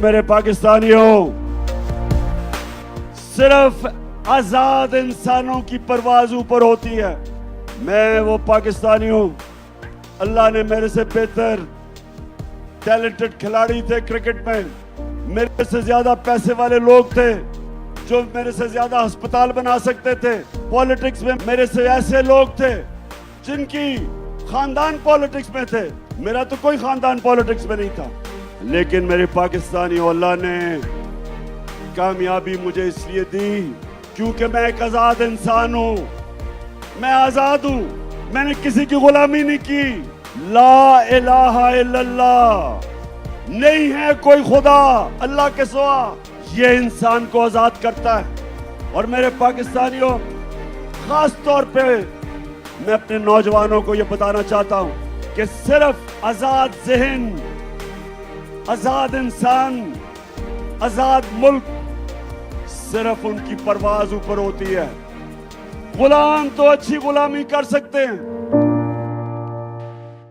میرے پاکستانیوں، صرف آزاد انسانوں کی پرواز اوپر ہوتی ہے۔ میں وہ پاکستانی ہوں، اللہ نے میرے سے بہتر ٹیلنٹڈ کھلاڑی تھے کرکٹ میں، میرے سے زیادہ پیسے والے لوگ تھے جو میرے سے زیادہ ہسپتال بنا سکتے تھے، پالیٹکس میں میرے سے ایسے لوگ تھے جن کی خاندان پالیٹکس میں تھے، میرا تو کوئی خاندان پالیٹکس میں نہیں تھا، لیکن میرے پاکستانیوں، اللہ نے کامیابی مجھے اس لیے دی کیونکہ میں ایک آزاد انسان ہوں، میں آزاد ہوں، میں نے کسی کی غلامی نہیں کی۔ لا الہ الا اللہ، نہیں ہے کوئی خدا اللہ کے سوا، یہ انسان کو آزاد کرتا ہے۔ اور میرے پاکستانیوں، خاص طور پہ میں اپنے نوجوانوں کو یہ بتانا چاہتا ہوں کہ صرف آزاد ذہن، آزاد انسان، آزاد ملک، صرف ان کی پرواز اوپر ہوتی ہے۔ غلام تو اچھی غلامی کر سکتے ہیں،